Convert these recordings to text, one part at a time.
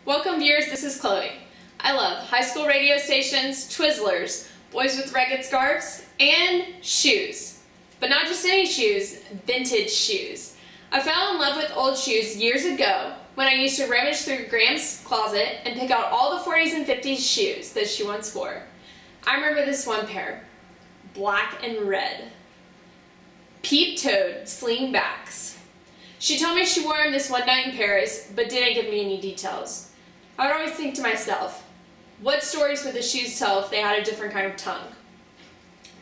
Welcome viewers, this is Chloe. I love high school radio stations, Twizzlers, boys with ragged scarves, and shoes. But not just any shoes, vintage shoes. I fell in love with old shoes years ago when I used to rummage through Graham's closet and pick out all the 40s and 50s shoes that she once wore. I remember this one pair, black and red. Peep-toed slingbacks. She told me she wore them this one night in Paris, but didn't give me any details. I would always think to myself, what stories would the shoes tell if they had a different kind of tongue?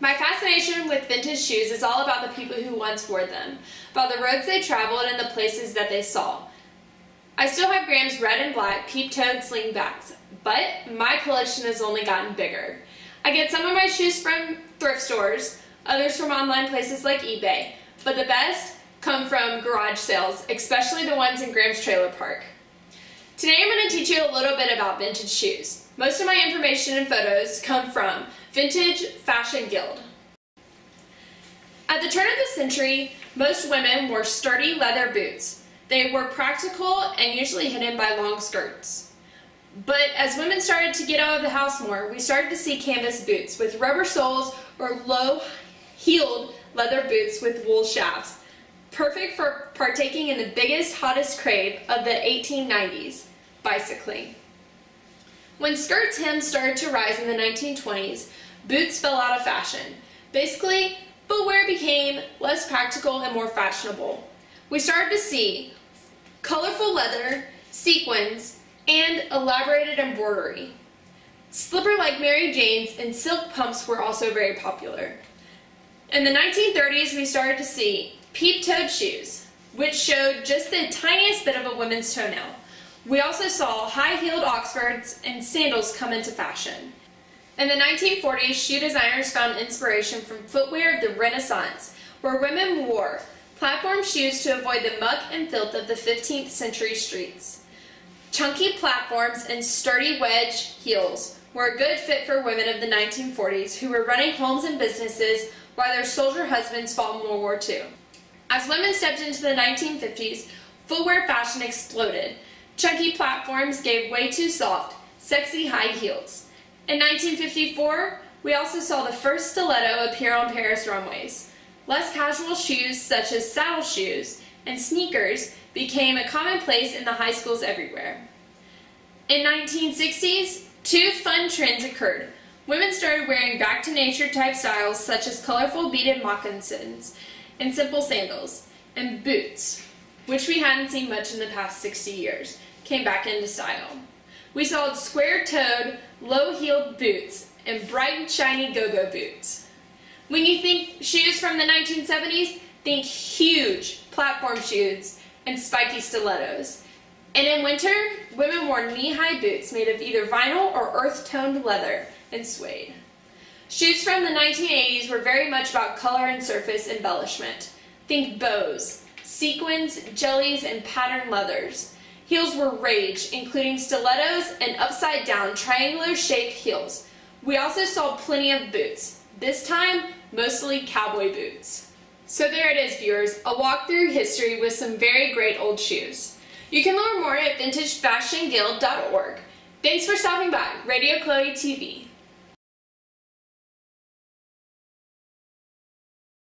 My fascination with vintage shoes is all about the people who once wore them, about the roads they traveled and the places that they saw. I still have Graham's red and black peep-toed slingbacks, but my collection has only gotten bigger. I get some of my shoes from thrift stores, others from online places like eBay, but the best come from garage sales, especially the ones in Graham's trailer park. Today I'm going to teach you a little bit about vintage shoes. Most of my information and photos come from Vintage Fashion Guild. At the turn of the century, most women wore sturdy leather boots. They were practical and usually hidden by long skirts. But as women started to get out of the house more, we started to see canvas boots with rubber soles or low-heeled leather boots with wool shafts, perfect for partaking in the biggest, hottest crave of the 1890s, bicycling. When skirts' hems started to rise in the 1920s, boots fell out of fashion. Basically, footwear became less practical and more fashionable. We started to see colorful leather, sequins, and elaborated embroidery. Slipper like Mary Jane's and silk pumps were also very popular. In the 1930s, we started to see peep-toed shoes, which showed just the tiniest bit of a woman's toenail. We also saw high-heeled Oxfords and sandals come into fashion. In the 1940s, shoe designers found inspiration from footwear of the Renaissance, where women wore platform shoes to avoid the muck and filth of the 15th century streets. Chunky platforms and sturdy wedge heels were a good fit for women of the 1940s who were running homes and businesses while their soldier husbands fought in World War II. As women stepped into the 1950s, footwear fashion exploded. Chunky platforms gave way too soft, sexy high heels. In 1954, we also saw the first stiletto appear on Paris runways. Less casual shoes such as saddle shoes and sneakers became a commonplace in the high schools everywhere. In 1960s, two fun trends occurred. Women started wearing back-to-nature type styles such as colorful beaded moccasins and simple sandals, and boots, which we hadn't seen much in the past 60 years, came back into style. We saw square-toed, low-heeled boots and bright and shiny go-go boots. When you think shoes from the 1970s, think huge platform shoes and spiky stilettos. And in winter, women wore knee-high boots made of either vinyl or earth-toned leather and suede. Shoes from the 1980s were very much about color and surface embellishment. Think bows, sequins, jellies, and patterned leathers. Heels were rage, including stilettos and upside-down triangular-shaped heels. We also saw plenty of boots, this time mostly cowboy boots. So there it is, viewers, a walk through history with some very great old shoes. You can learn more at vintagefashionguild.org. Thanks for stopping by, Radio Chloe TV.